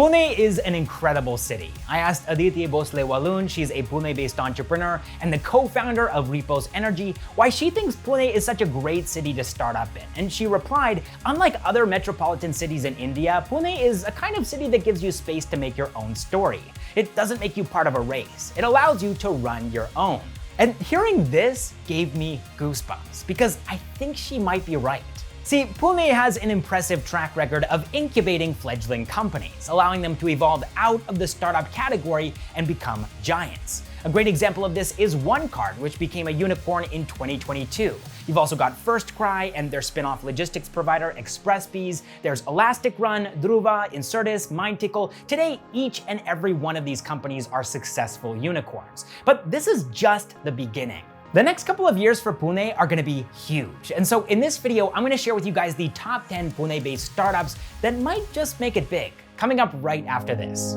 Pune is an incredible city. I asked Aditi Bhosle-Walloon, she's a Pune-based entrepreneur and the co-founder of Repos Energy, why she thinks Pune is such a great city to start up in. And she replied, unlike other metropolitan cities in India, Pune is a kind of city that gives you space to make your own story. It doesn't make you part of a race. It allows you to run your own. And hearing this gave me goosebumps because I think she might be right. See, Pune has an impressive track record of incubating fledgling companies, allowing them to evolve out of the startup category and become giants. A great example of this is Noccarc, which became a unicorn in 2022. You've also got FirstCry and their spin-off logistics provider ExpressBees. There's Elastic Run, Dhruva, Incertis, MindTickle. Today, each and every one of these companies are successful unicorns. But this is just the beginning. The next couple of years for Pune are gonna be huge. And so in this video, I'm gonna share with you guys the top 10 Pune-based startups that might just make it big, coming up right after this.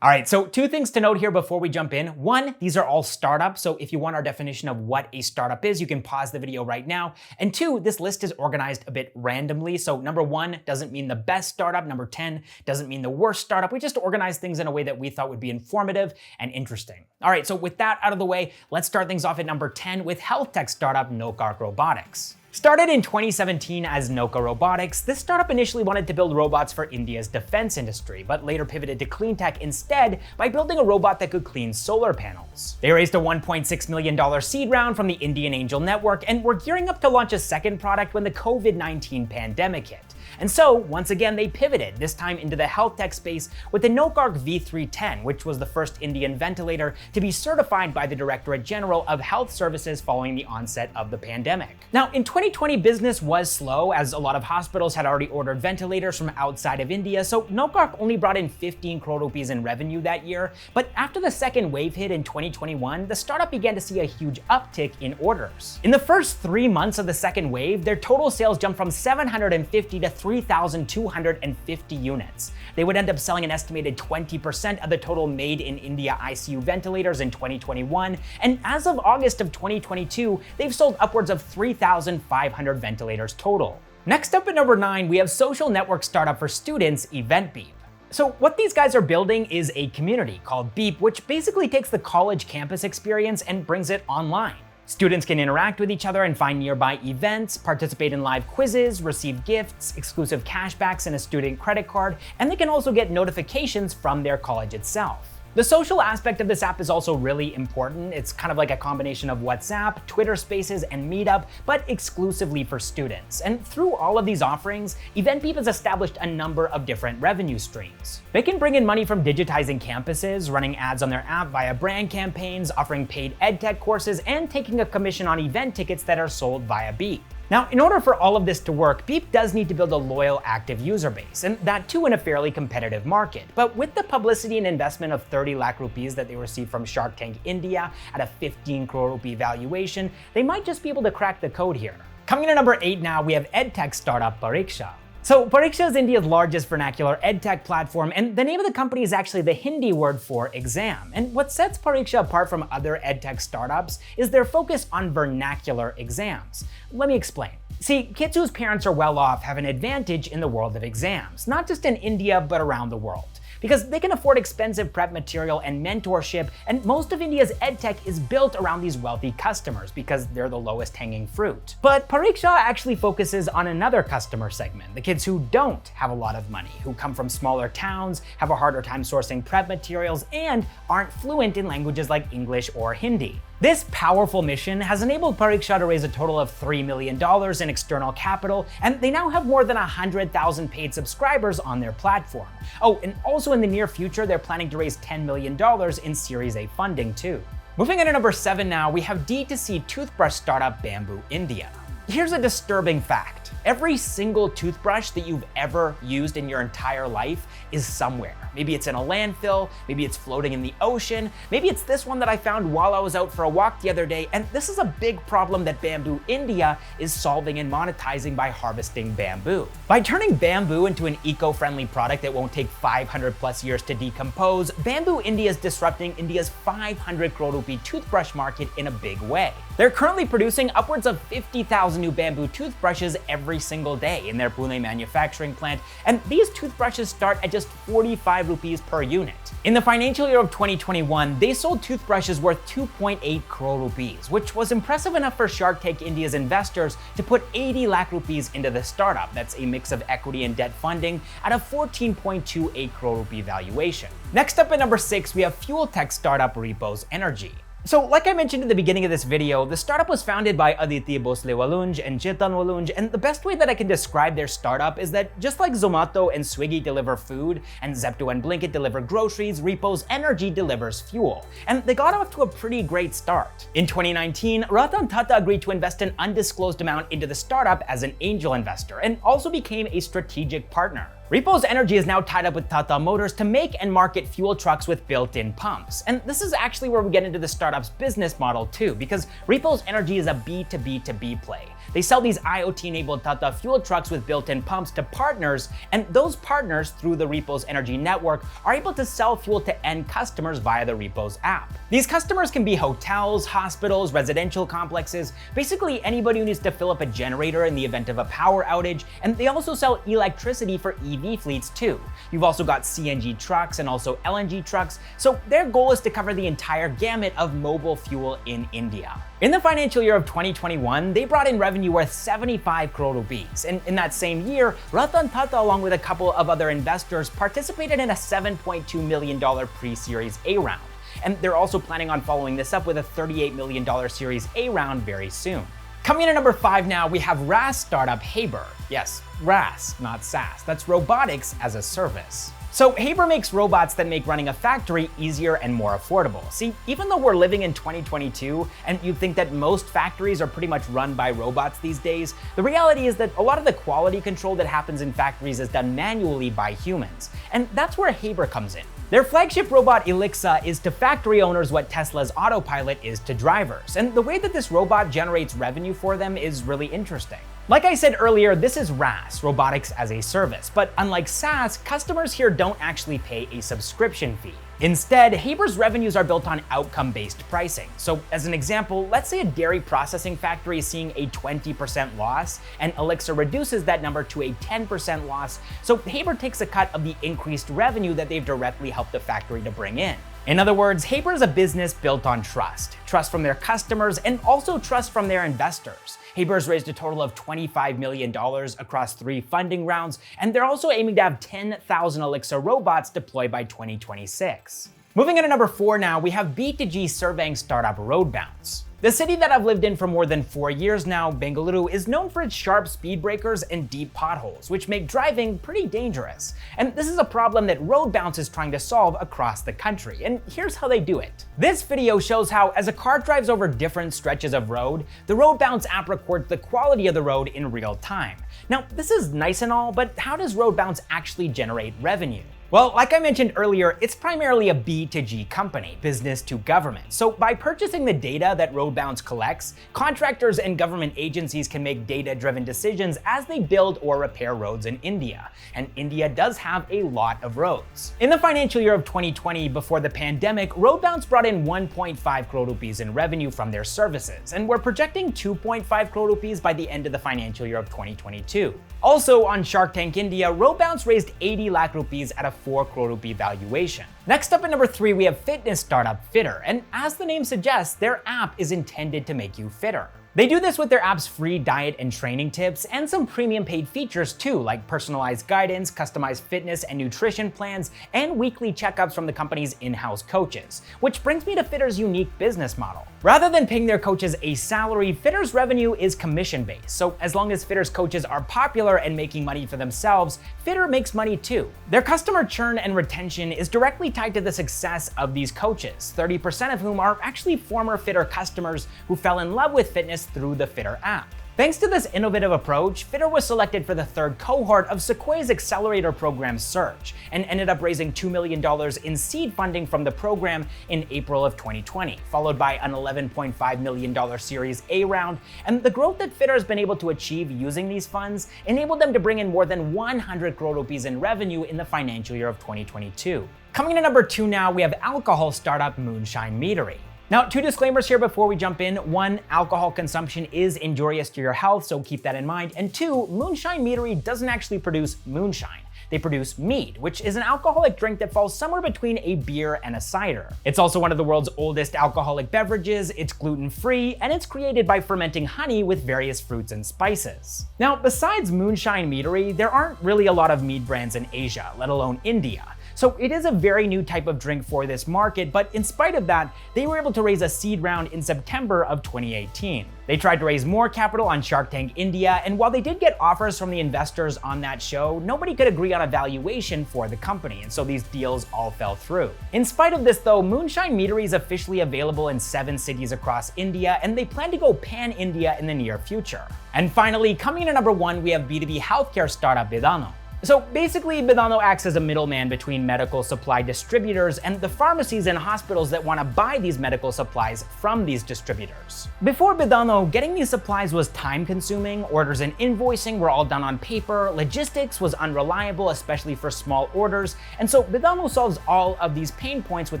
All right, so two things to note here before we jump in. One, these are all startups, so if you want our definition of what a startup is, you can pause the video right now. And two, this list is organized a bit randomly, so number 1 doesn't mean the best startup, number 10 doesn't mean the worst startup. We just organized things in a way that we thought would be informative and interesting. All right, so with that out of the way, let's start things off at number 10 with health tech startup Noccarc Robotics. Started in 2017 as Noccarc Robotics, this startup initially wanted to build robots for India's defense industry, but later pivoted to clean tech instead by building a robot that could clean solar panels. They raised a $1.6 million seed round from the Indian Angel Network and were gearing up to launch a second product when the COVID-19 pandemic hit. And so, once again, they pivoted, this time into the health tech space with the Noccarc V310, which was the first Indian ventilator to be certified by the Directorate General of Health Services following the onset of the pandemic. Now, in 2020, business was slow, as a lot of hospitals had already ordered ventilators from outside of India, so Noccarc only brought in 15 crore rupees in revenue that year. But after the second wave hit in 2021, the startup began to see a huge uptick in orders. In the first 3 months of the second wave, their total sales jumped from 750 to 3,250 units. They would end up selling an estimated 20% of the total made in India ICU ventilators in 2021, and as of August of 2022, they've sold upwards of 3,500 ventilators total. Next up at number 9, we have social network startup for students, EventBeep. So what these guys are building is a community called Beep, which basically takes the college campus experience and brings it online. Students can interact with each other and find nearby events, participate in live quizzes, receive gifts, exclusive cashbacks and a student credit card, and they can also get notifications from their college itself. The social aspect of this app is also really important. It's kind of like a combination of WhatsApp, Twitter Spaces, and Meetup, but exclusively for students. And through all of these offerings, EventBeep has established a number of different revenue streams. They can bring in money from digitizing campuses, running ads on their app via brand campaigns, offering paid edtech courses, and taking a commission on event tickets that are sold via Beep. Now, in order for all of this to work, Beep does need to build a loyal, active user base, and that too in a fairly competitive market. But with the publicity and investment of 30 lakh rupees that they received from Shark Tank India at a 15 crore rupee valuation, they might just be able to crack the code here. Coming in at number 8 now, we have edtech startup Pariksha. So Pariksha is India's largest vernacular edtech platform, and the name of the company is actually the Hindi word for exam. And what sets Pariksha apart from other edtech startups is their focus on vernacular exams. Let me explain. See, kids whose parents are well off have an advantage in the world of exams, not just in India, but around the world, because they can afford expensive prep material and mentorship, and most of India's edtech is built around these wealthy customers because they're the lowest hanging fruit. But Pariksha actually focuses on another customer segment, the kids who don't have a lot of money, who come from smaller towns, have a harder time sourcing prep materials, and aren't fluent in languages like English or Hindi. This powerful mission has enabled Pariksha to raise a total of $3 million in external capital, and they now have more than 100,000 paid subscribers on their platform. Oh, and also in the near future, they're planning to raise $10 million in Series A funding too. Moving on to number 7 now, we have D2C toothbrush startup Bamboo India. Here's a disturbing fact. Every single toothbrush that you've ever used in your entire life is somewhere. Maybe it's in a landfill, maybe it's floating in the ocean, maybe it's this one that I found while I was out for a walk the other day, and this is a big problem that Bamboo India is solving and monetizing by harvesting bamboo. By turning bamboo into an eco-friendly product that won't take 500 plus years to decompose, Bamboo India is disrupting India's 500 crore rupee toothbrush market in a big way. They're currently producing upwards of 50,000 new bamboo toothbrushes every every single day in their Pune manufacturing plant, and these toothbrushes start at just 45 rupees per unit. In the financial year of 2021, they sold toothbrushes worth 2.8 crore rupees, which was impressive enough for Shark Tank India's investors to put 80 lakh rupees into the startup. That's a mix of equity and debt funding at a 14.28 crore rupee valuation. Next up at number 6, we have fuel tech startup Repos Energy. So like I mentioned at the beginning of this video, the startup was founded by Aditya Bhosle Walunj and Chetan Walunj, and the best way that I can describe their startup is that just like Zomato and Swiggy deliver food, and Zepto and Blinkit deliver groceries, Repos Energy delivers fuel. And they got off to a pretty great start. In 2019, Ratan Tata agreed to invest an undisclosed amount into the startup as an angel investor, and also became a strategic partner. Repos Energy is now tied up with Tata Motors to make and market fuel trucks with built-in pumps. And this is actually where we get into the startup's business model too, because Repos Energy is a B2B2B play. They sell these IoT-enabled Tata fuel trucks with built-in pumps to partners, and those partners, through the Repos Energy network, are able to sell fuel to end customers via the Repos app. These customers can be hotels, hospitals, residential complexes, basically anybody who needs to fill up a generator in the event of a power outage, and they also sell electricity for EV fleets too. You've also got CNG trucks and also LNG trucks, so their goal is to cover the entire gamut of mobile fuel in India. In the financial year of 2021, they brought in revenue worth 75 crore rupees. And in that same year, Ratan Tata, along with a couple of other investors, participated in a $7.2 million pre-Series A round. And they're also planning on following this up with a $38 million Series A round very soon. Coming in at number 5 now, we have RaaS startup Haber. Yes, RaaS, not SaaS. That's robotics as a service. So Haber makes robots that make running a factory easier and more affordable. See, even though we're living in 2022 and you'd think that most factories are pretty much run by robots these days, the reality is that a lot of the quality control that happens in factories is done manually by humans. And that's where Haber comes in. Their flagship robot Alexa is to factory owners what Tesla's autopilot is to drivers. And the way that this robot generates revenue for them is really interesting. Like I said earlier, this is RaaS, robotics as a service, but unlike SaaS, customers here don't actually pay a subscription fee. Instead, Haber's revenues are built on outcome-based pricing. So as an example, let's say a dairy processing factory is seeing a 20% loss, and Alexa reduces that number to a 10% loss, so Haber takes a cut of the increased revenue that they've directly helped the factory to bring in. In other words, Haber is a business built on trust. Trust from their customers and also trust from their investors. Haber has raised a total of $25 million across 3 funding rounds, and they're also aiming to have 10,000 Alexa robots deployed by 2026. Moving on to number 4 now, we have B2G surveying startup RoadBounce. The city that I've lived in for more than 4 years now, Bengaluru, is known for its sharp speed breakers and deep potholes, which make driving pretty dangerous. And this is a problem that RoadBounce is trying to solve across the country, and here's how they do it. This video shows how, as a car drives over different stretches of road, the RoadBounce app records the quality of the road in real time. Now, this is nice and all, but how does RoadBounce actually generate revenue? Well, like I mentioned earlier, it's primarily a B2G company, business to government. So by purchasing the data that RoadBounce collects, contractors and government agencies can make data-driven decisions as they build or repair roads in India. And India does have a lot of roads. In the financial year of 2020, before the pandemic, RoadBounce brought in 1.5 crore rupees in revenue from their services, and we're projecting 2.5 crore rupees by the end of the financial year of 2022. Also on Shark Tank India, RoadBounce raised 80 lakh rupees at a 4 crore rupee valuation. Next up at number 3, we have fitness startup Fittr, and as the name suggests, their app is intended to make you fitter. They do this with their app's free diet and training tips and some premium paid features too, like personalized guidance, customized fitness and nutrition plans, and weekly checkups from the company's in-house coaches. Which brings me to Fittr's unique business model. Rather than paying their coaches a salary, Fittr's revenue is commission-based. So as long as Fittr's coaches are popular and making money for themselves, Fittr makes money too. Their customer churn and retention is directly tied to the success of these coaches, 30% of whom are actually former Fittr customers who fell in love with fitness through the Fittr app. Thanks to this innovative approach, Fittr was selected for the 3rd cohort of Sequoia's accelerator program Surge, and ended up raising $2 million in seed funding from the program in April of 2020, followed by an $11.5 million Series A round, and the growth that Fittr has been able to achieve using these funds enabled them to bring in more than 100 crore rupees in revenue in the financial year of 2022. Coming in at number 2 now, we have alcohol startup Moonshine Meadery. Now, 2 disclaimers here before we jump in. 1, alcohol consumption is injurious to your health, so keep that in mind. And 2, Moonshine Meadery doesn't actually produce moonshine. They produce mead, which is an alcoholic drink that falls somewhere between a beer and a cider. It's also one of the world's oldest alcoholic beverages, it's gluten-free, and it's created by fermenting honey with various fruits and spices. Now, besides Moonshine Meadery, there aren't really a lot of mead brands in Asia, let alone India. So it is a very new type of drink for this market, but in spite of that, they were able to raise a seed round in September of 2018. They tried to raise more capital on Shark Tank India, and while they did get offers from the investors on that show, nobody could agree on a valuation for the company, and so these deals all fell through. In spite of this though, Moonshine Meadery is officially available in 7 cities across India, and they plan to go pan-India in the near future. And finally, coming in at number 1, we have B2B healthcare startup Biddano. So basically, Biddano acts as a middleman between medical supply distributors and the pharmacies and hospitals that want to buy these medical supplies from these distributors. Before Biddano, getting these supplies was time-consuming, orders and invoicing were all done on paper, logistics was unreliable, especially for small orders, and so Biddano solves all of these pain points with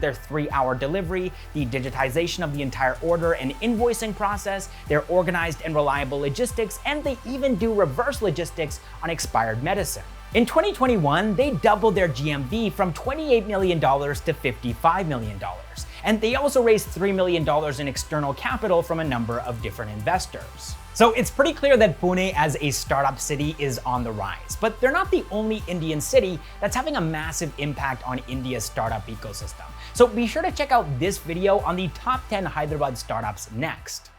their 3-hour delivery, the digitization of the entire order and invoicing process, their organized and reliable logistics, and they even do reverse logistics on expired medicine. In 2021, they doubled their GMV from $28 million to $55 million. And they also raised $3 million in external capital from a number of different investors. So it's pretty clear that Pune as a startup city is on the rise, but they're not the only Indian city that's having a massive impact on India's startup ecosystem. So be sure to check out this video on the top 10 Hyderabad startups next.